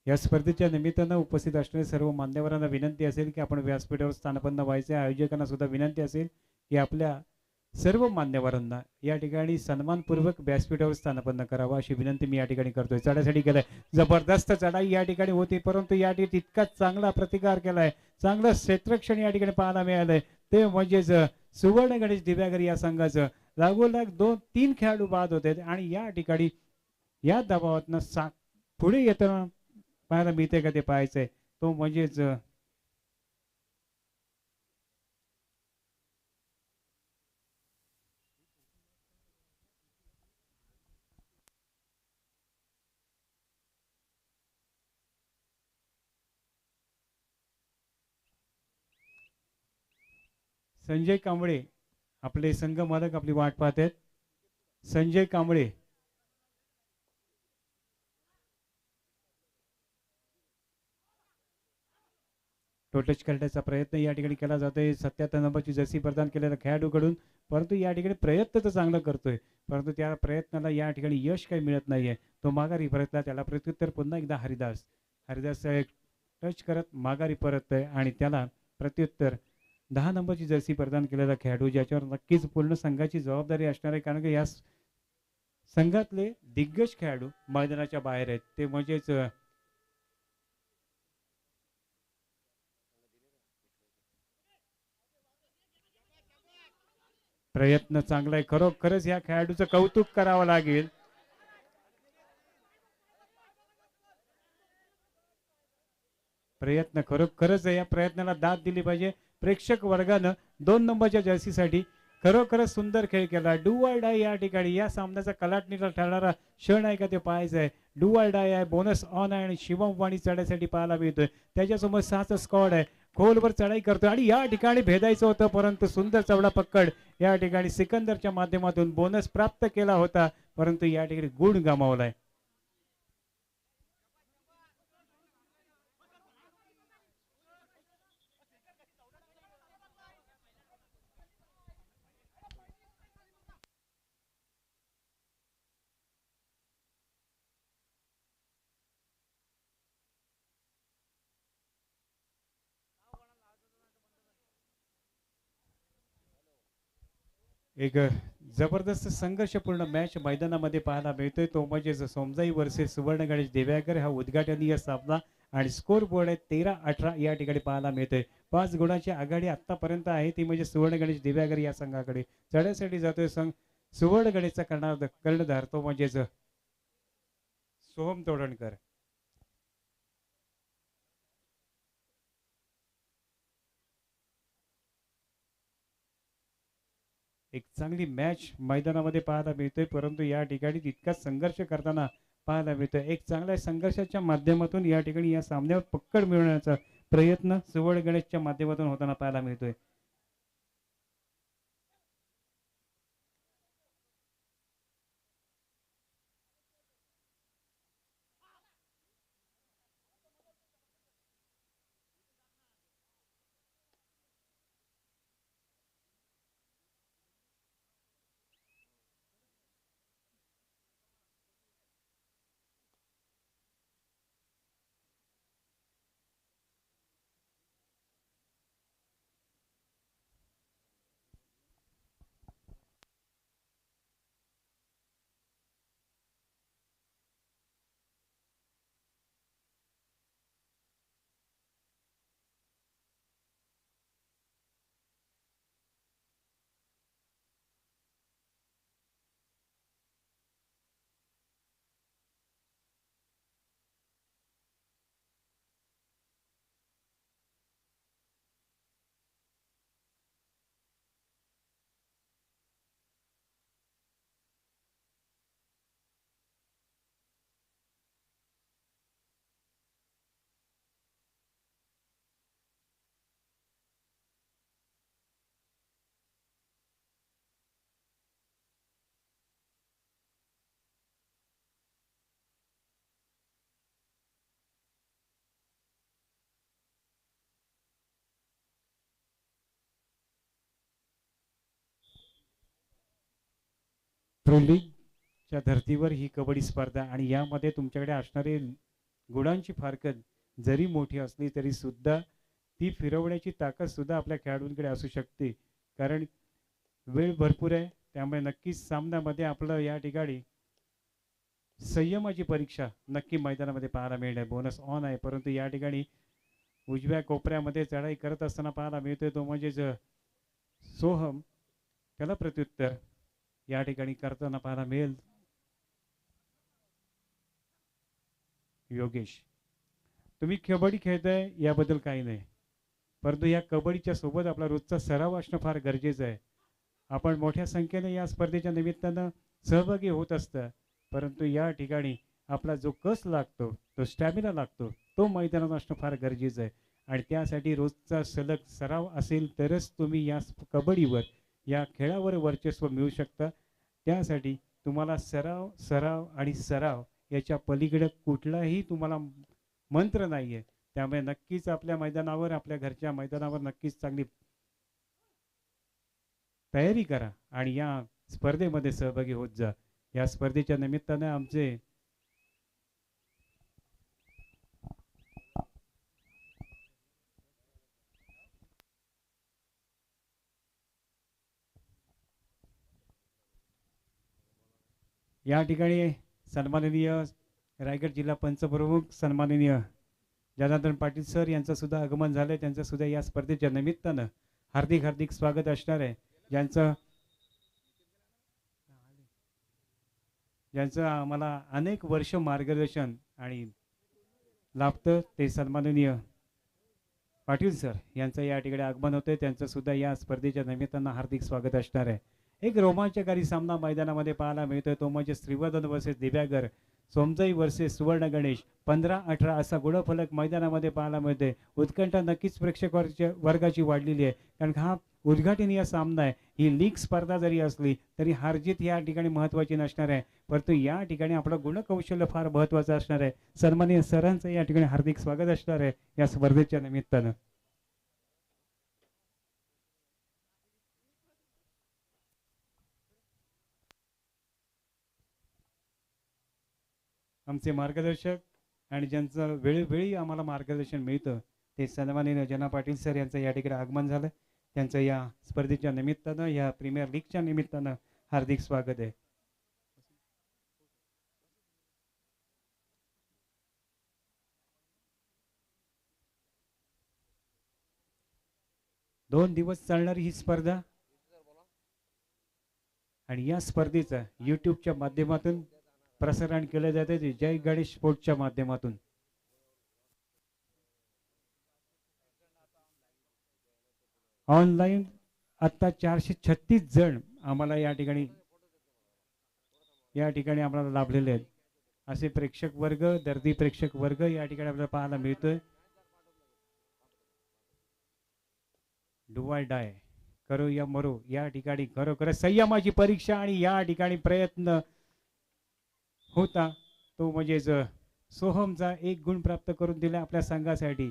या स्पर्धेच्या निमित्तानं उपस्थित असणाऱ्या सर्व मान्यवरांना विनंती असेल की आपण व्यासपीठावर स्थानपन्न व्हायचे. आयोजकांना सुद्धा विनंती असेल की आपल्या सर्व मान्यवरांना या ठिकाणी सन्मानपूर्वक व्यासपीठावर स्थानपन्न करावं अशी विनंती मी या ठिकाणी करतोय. चढाईसाठी केलाय, जबरदस्त चढाई या ठिकाणी होती, परंतु या ठिकाणी तितका चांगला प्रतिकार केलाय, चांगलं क्षेत्ररक्षण या ठिकाणी पाहायला मिळालंय. ते म्हणजेच सुवर्ण गणेश दिव्यागर या संघाचं लागोलाग 2-3 खेळाडू बाद होते आणि या ठिकाणी या दबावातनं पुढे येताना पाहायला मिळते का ते पाहायचंय. तो म्हणजेच संजय कांबळे आपले संघ मालक आपली वाट पाहत आहेत. संजय कांबळे टोटच करण्याचा प्रयत्न या ठिकाणी केला जातोय. 77 नंबरची जर्सी प्रदान केलेल्या खेळाडूकडून, परंतु या ठिकाणी प्रयत्न तर चांगला करतोय, परंतु त्या प्रयत्नाला या ठिकाणी यश काही मिळत नाहीये. तो माघारी परतला, त्याला प्रत्युत्तर पुन्हा एकदा हरिदास टच करत माघारी परततोय आणि त्याला प्रत्युत्तर 10 नंबरची जर्सी प्रदान केलेला खेळाडू, ज्याच्यावर नक्कीच पूर्ण संघाची जबाबदारी असणार आहे, कारण की या संघातले दिग्गज खेळाडू मैदानाच्या बाहेर आहेत. ते म्हणजेच प्रयत्न चांगला आहे, खरोखरच या खेळाडूचं कौतुक करावं लागेल. प्रयत्न खरोखरच या प्रयत्नाला दाद दिली पाहिजे. प्रेक्षक वर्गानं 2 नंबरच्या जर्सीसाठी खरोखरच सुंदर खेळ केला. डू ऑर डाय या ठिकाणी या सामन्याचा कलाटणीला ठरणारा क्षण आहे का ते पाहायचं आहे. डू ऑर डाय आहे, बोनस ऑन आहे आणि शिवम वाणी चढायसाठी पाहायला मिळतोय. त्याच्यासमोर 6चा स्क्वॉड आहे, खोलवर चढाई करतोय आणि या ठिकाणी भेदायचं होतं, परंतु सुंदर चवडा पकड या ठिकाणी सिकंदरच्या माध्यमातून बोनस प्राप्त केला होता, परंतु या ठिकाणी गुण गमावलाय. एक जबरदस्त संघर्षपूर्ण मॅच मैदानामध्ये पाहायला मिळतोय. तो म्हणजे सोमजाई वर्सेस सुवर्ण गणेश दिव्यागर हा उद्घाटनीय सामना आणि स्कोर बोर्ड आहे 13-18 या ठिकाणी पाहायला मिळतोय. 5 गुणांची आघाडी आतापर्यंत आहे, ती म्हणजे सुवर्ण गणेश दिव्यागर या संघाकडे. चढ्यासाठी जातोय संघ सुवर्ण गणेशचा कर्णधार तो म्हणजेच सोहम तोडणकर. एक चांगली मॅच मैदानामध्ये पाहायला मिळतोय, परंतु या ठिकाणी तितकाच संघर्ष करताना पाहायला मिळतोय. एक चांगल्या संघर्षाच्या माध्यमातून या ठिकाणी या सामन्यावर पकड मिळवण्याचा प्रयत्न सुवर्ण गणेशच्या माध्यमातून होताना पाहायला मिळतोय. प्रो लीगच्या धर्तीवर ही कबड्डी स्पर्धा आणि यामध्ये तुमच्याकडे असणारे गुणांची फारकत जरी मोठी असली तरी सुद्धा ती फिरवण्याची ताकद सुद्धा आपल्या खेळाडूंकडे असू शकते, कारण वेळ भरपूर आहे. त्यामुळे नक्कीच सामन्यामध्ये आपलं या ठिकाणी संयमाची परीक्षा नक्की मैदानामध्ये पाहायला मिळणार. बोनस ऑन आहे, परंतु या ठिकाणी उजव्या कोपऱ्यामध्ये चढाई करत असताना पाहायला मिळतोय तो म्हणजेच सोहम. त्याला प्रत्युत्तर या ठिकाणी करताना पाहायला मिळेल योगेश. तुम्ही कबड्डी खेळताय याबद्दल काही नाही, परंतु या कबड्डीच्या सोबत आपला रोजचा सराव असणं फार गरजेचं आहे. आपण मोठ्या संख्येने या स्पर्धेच्या निमित्तानं सहभागी होत असतं, परंतु या ठिकाणी आपला जो कस लागतो, तो स्टॅमिना लागतो, तो मैदानात असणं फार गरजेचं आहे. आणि त्यासाठी रोजचा सलग सराव असेल तरच तुम्ही या कबड्डीवर, या खेळावर वर्चस्व मिळू शकता. त्यासाठी तुम्हाला सराव सराव आणि सराव याच्या पलीकडे कुठलाही तुम्हाला मंत्र नाही आहे. त्यामुळे नक्कीच आपल्या मैदानावर, आपल्या घरच्या मैदानावर नक्कीच चांगली तयारी करा आणि या स्पर्धेमध्ये सहभागी होत जा. या स्पर्धेच्या निमित्ताने आमचे या ठिकाणी सन्माननीय रायगड जिल्हा पंचप्रमुख सन्माननीय जनार्दन पाटील सर यांचं सुद्धा आगमन झालंय. त्यांचं सुद्धा या स्पर्धेच्या निमित्तानं हार्दिक हार्दिक स्वागत असणार आहे. ज्यांचं आम्हाला अनेक वर्ष मार्गदर्शन आणि लाभतं ते सन्माननीय पाटील सर यांचं या ठिकाणी आगमन होते. त्यांचं सुद्धा या स्पर्धेच्या निमित्तानं हार्दिक स्वागत असणार आहे. एक रोमांचकारी सामना मैदानामध्ये पाहायला मिळतोय, तो म्हणजे श्रीवर्धन वर्सेस दिव्यागर, सोमजाई वर्सेस सुवर्ण गणेश. 15-18 असा गुणफलक मैदानामध्ये पाहायला मिळते. उत्कंठा नक्कीच प्रेक्षक वर्गाची वाढलेली आहे, कारण हा उद्घाटनीय सामना आहे. ही लीग स्पर्धा जरी असली तरी हारजीत या ठिकाणी महत्त्वाची नसणार आहे, परंतु या ठिकाणी आपलं गुणकौशल्य फार महत्त्वाचं असणार आहे. सन्माननीय सरांचं या ठिकाणी हार्दिक स्वागत असणार आहे या स्पर्धेच्या निमित्तानं. आमचे मार्गदर्शक आणि ज्यांचं वेळोवेळी आम्हाला मार्गदर्शन मिळतं ते सन्माननीय जना पाटील सर यांचं या ठिकाणी आगमन झालं. त्यांचं या स्पर्धेच्या निमित्तानं, या प्रीमियर लीगच्या निमित्तानं हार्दिक स्वागत आहे. दोन दिवस चालणारी ही स्पर्धा आणि या स्पर्धेचं यूट्यूबच्या माध्यमातून प्रसारण केलं जाते, जय गणेश स्पोर्ट्सच्या माध्यमातून. ऑनलाईन आता 436 जण आम्हाला या ठिकाणी आम्हाला लाभलेले आहेत असे प्रेक्षक वर्ग, दर्दी प्रेक्षक वर्ग या ठिकाणी आपल्याला पाहायला मिळतोय. डू आय डाय, करो या मरो, या ठिकाणी खरोखर संयमाची परीक्षा आणि या ठिकाणी प्रयत्न होता तो म्हणजेच सोहमचा 1 गुण प्राप्त करून दिला आपल्या संघासाठी.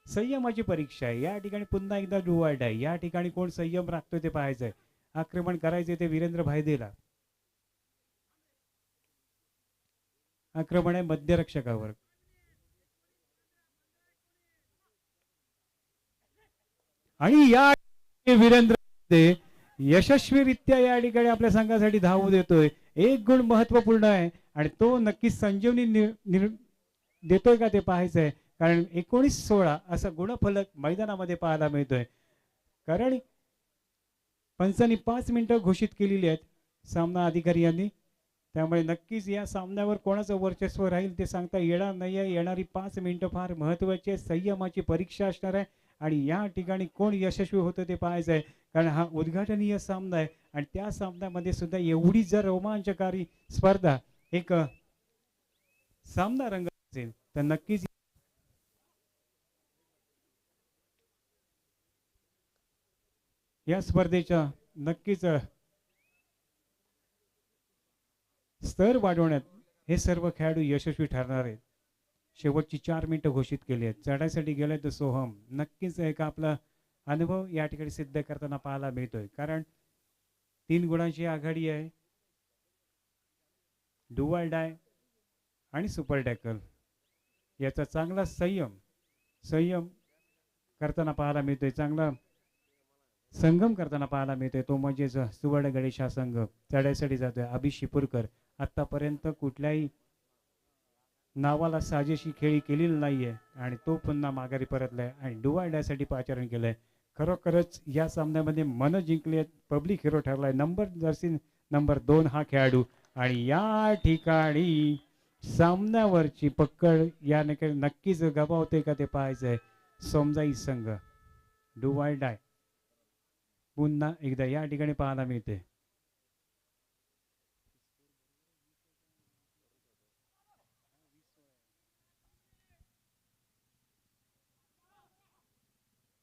संयमाची परीक्षा आहे या ठिकाणी. पुन्हा एकदा डू आय डाय, या ठिकाणी कोण संयम राखतोय ते पाहायचंय. आक्रमण करायचे ते वीरेंद्र भायदेला. आक्रमण आहे मध्यरक्षकावर. आणि या वीरेंद्र यशस्वीरित्या या ठिकाणी आपल्या संघासाठी धाव देतोय. 1 गुण महत्वपूर्ण आहे आणि तो नक्की संजीवनी देतोय का ते पाहायचंय. कारण 19-16 असा गुणफलक मैदानामध्ये पाहायला मिळतोय. कारण पंचांनी 5 मिनिटं घोषित केलेली आहेत सामना अधिकारी यांनी. त्यामुळे नक्कीच या सामन्यावर कोणाचं वर्चस्व राहील ते सांगता येणार नाहीये. येणारी 5 मिनिटं फार महत्वाची, संयमाची परीक्षा असणार आहे आणि या ठिकाणी कोण यशस्वी होतं ते पाहायचं आहे. कारण हा उद्घाटनीय सामना आहे आणि त्या सामन्यामध्ये सुद्धा एवढी जर रोमांचकारी स्पर्धा एक सामना रंग असेल तर नक्कीच या स्पर्धेच्या नक्कीच स्तर वाढवण्यात हे सर्व खेळाडू यशस्वी ठरणार आहेत. शेवटची 4 मिनिटं घोषित केली आहेत. चढायसाठी गेले तर सोहम नक्कीच एक आपला अनुभव या ठिकाणी सिद्ध करताना पाहायला मिळतोय. कारण 3 गुणांची आघाडी आहे. डू आय डाय आणि सुपर टॅकल याचा चांगला संयम करताना पाहायला मिळतोय. चांगला संगम करताना पाहायला मिळतोय. तो म्हणजेच सुवर्ण गणेश हा संघ चढायसाठी जातोय. अभि शिपूरकर आतापर्यंत कुठल्याही नावाला साजेशी खेळी केलेली नाहीये आणि तो पुन्हा माघारी परतलाय आणि डू आय डायसाठी पाचारण केलंय. खरोखरच या सामन्यामध्ये मन जिंकले, पब्लिक हिरो ठरलाय. जर्सी नंबर 2 हा खेळाडू आणि या ठिकाणी सामन्यावरची पकड या नक्कीच गमावते का ते पाहायचंय. सोमजाई संघ डू आय डाय पुन्हा एकदा या ठिकाणी पाहायला मिळते.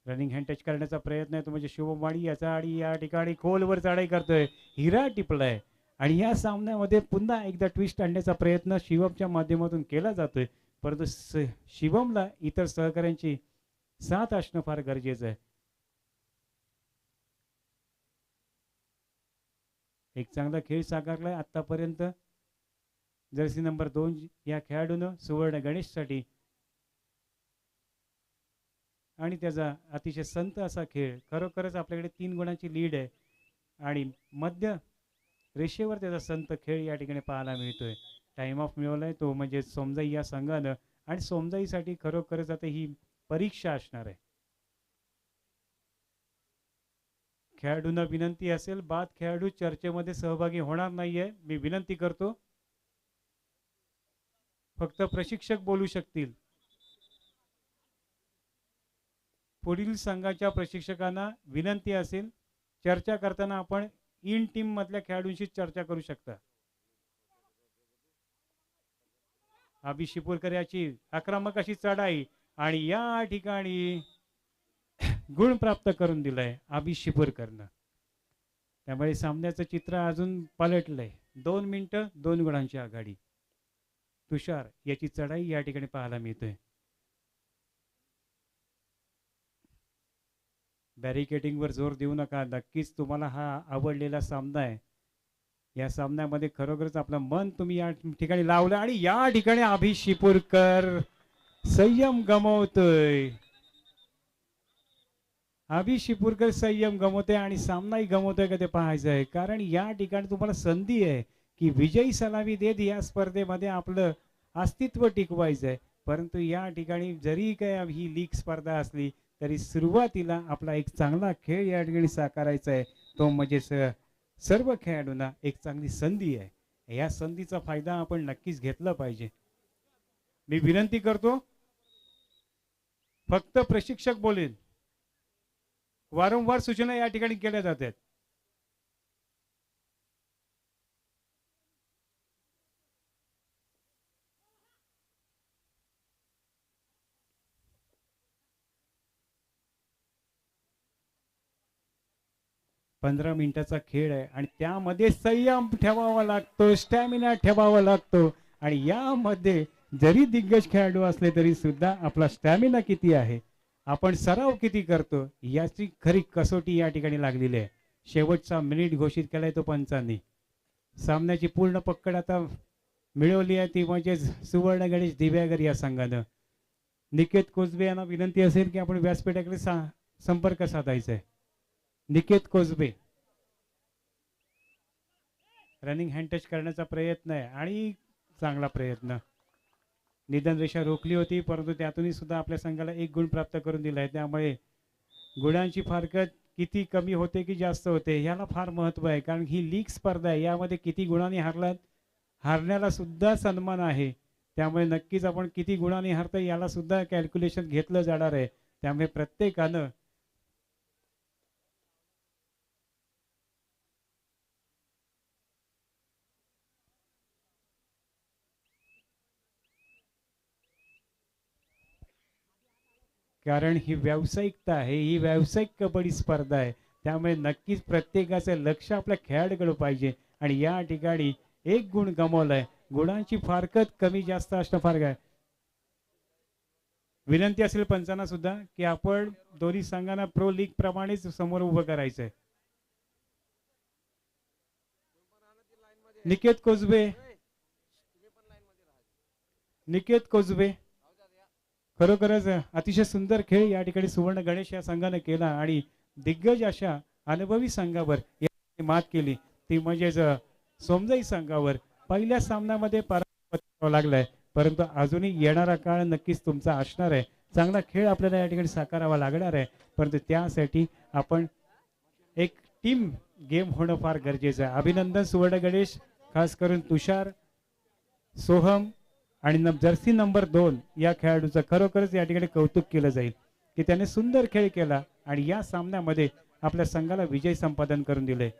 रनिंग हँड टच करण्याचा प्रयत्न आहे तो म्हणजे शुभमाणी याचा आणि या ठिकाणी खोलवर चढाई करतोय. हिरा टिपलाय आणि या सामन्यामध्ये पुन्हा एकदा ट्विस्ट आणण्याचा प्रयत्न शिवमच्या माध्यमातून केला जातोय. परंतु शिवमला इतर सहकाऱ्यांची साथ असणं फार गरजेचं आहे. एक चांगला खेळ साकारलाय आतापर्यंत जर्सी नंबर 2 या खेळाडूनं सुवर्ण गणेशसाठी आणि त्याचा अतिशय संत असा खेळ. खरोखरच आपल्याकडे 3 गुणांची लीड आहे आणि मध्य रेषेवर त्याचा संत खेळ या ठिकाणी पाहायला मिळतोय. टाइम ऑफ मिळवलाय तो म्हणजे सोमजाई या संघानं आणि सोमजाईसाठी खरोखरच आता ही परीक्षा असणार आहे. खेळाडूंना विनंती असेल, बाद खेळाडू चर्चेमध्ये सहभागी होणार नाहीये. मी विनंती करतो, फक्त प्रशिक्षक बोलू शकतील. पुढील संघाच्या प्रशिक्षकांना विनंती असेल, चर्चा करताना आपण इन टीम मधल्या खेळाडूंशी चर्चा करू शकता. अभि शिपूरकर याची आक्रमक अशी चढाई आणि या ठिकाणी गुण प्राप्त करून दिलाय अभि शिपूरकरनं. त्यामुळे सामन्याचं चित्र अजून पलटलंय. 2 मिनिटं 2 गुणांची आघाडी. तुषार याची चढाई या ठिकाणी पाहायला मिळतोय. बॅरिकेडिंग वर जोर देऊ नका. नक्कीच तुम्हाला हा आवडलेला सामना आहे. या सामन्यामध्ये खरोखरच आपलं मन तुम्ही या ठिकाणी लावलं आणि या ठिकाणी अभि शिपूरकर संयम गमावतोय. अभि शिपूरकर संयम गमवतोय आणि सामनाही गमवतोय का ते पाहायचं आहे. कारण या ठिकाणी तुम्हाला संधी आहे की विजयी सलामी देत या स्पर्धेमध्ये आपलं अस्तित्व टिकवायचं आहे. परंतु या ठिकाणी जरी काय ही लीग स्पर्धा असली तरी सुरुवातीला आपला एक चांगला खेळ या ठिकाणी साकारायचा आहे. तो म्हणजे सर्व खेळाडूंना एक चांगली संधी आहे. या संधीचा फायदा आपण नक्कीच घेतला पाहिजे. मी विनंती करतो, फक्त प्रशिक्षक बोलेल. वारंवार सूचना या ठिकाणी केल्या जातात. 15 मिनिटाचा खेळ आहे आणि त्यामध्ये संयम ठेवावा लागतो, स्टॅमिना ठेवावा लागतो आणि यामध्ये जरी दिग्गज खेळाडू असले तरी सुद्धा आपला स्टॅमिना किती आहे, आपण सराव किती करतो याची खरी कसोटी या ठिकाणी लागलेली आहे. शेवटचा मिनिट घोषित केलाय तो पंचांनी. सामन्याची पूर्ण पकड आता मिळवली आहे ती म्हणजे सुवर्ण गणेश दिव्यागर या संघानं. निकेत कोजबे यांना विनंती असेल की आपण व्यासपीठाकडे संपर्क साधायचा आहे. निकेत कोजबे रनिंग हँड टच करण्याचा प्रयत्न आहे आणि चांगला प्रयत्न. निधन रेषा रोखली होती परंतु त्यातूनही सुद्धा आपल्या संघाला 1 गुण प्राप्त करून दिलाय. त्यामुळे गुणांची फारकत किती कमी होते की जास्त होते ह्याला फार महत्व आहे, कारण ही लीग स्पर्धा आहे. यामध्ये किती गुणांनी हारलात हारण्याला सुद्धा सन्मान आहे. त्यामुळे नक्कीच आपण किती गुणांनी हारता याला सुद्धा कॅल्क्युलेशन घेतलं जाणार आहे. त्यामुळे प्रत्येकानं कारण ही व्यावसायिकता आहे, ही व्यावसायिक कबड्डी स्पर्धा आहे. त्यामुळे नक्कीच प्रत्येकाचं लक्ष आपल्या खेळाडूकडे पाहिजे आणि या ठिकाणी 1 गुण गमावलाय. गुणांची फारकत कमी जास्त असणं फार काय. विनंती असेल पंचांना सुद्धा की आपण दोन्ही संघांना प्रो लीग प्रमाणेच समोर उभं करायचंय. निकेत कोजबे, निकेत कोजबे खरोखरच अतिशय सुंदर खेळ या ठिकाणी सुवर्ण गणेश या संघाने केला आणि दिग्गज अशा अनुभवी संघावर मात केली ती म्हणजेच सोमजाई संघावर. पहिल्या सामन्यामध्ये पराभव पत्करावा लागलाय परंतु अजूनही येणारा काळ नक्कीच तुमचा असणार आहे. चांगला खेळ आपल्याला या ठिकाणी साकारावा लागणार आहे परंतु त्यासाठी आपण एक टीम गेम होणं फार गरजेचं आहे. अभिनंदन सुवर्ण गणेश, खास करून तुषार, सोहम आणि जर्सी नंबर 2 या खेळाडूचं खरोखरच या ठिकाणी कौतुक केलं जाईल की त्याने सुंदर खेळ केला आणि या सामन्यामध्ये आपल्या संघाला विजय संपादन करून दिले.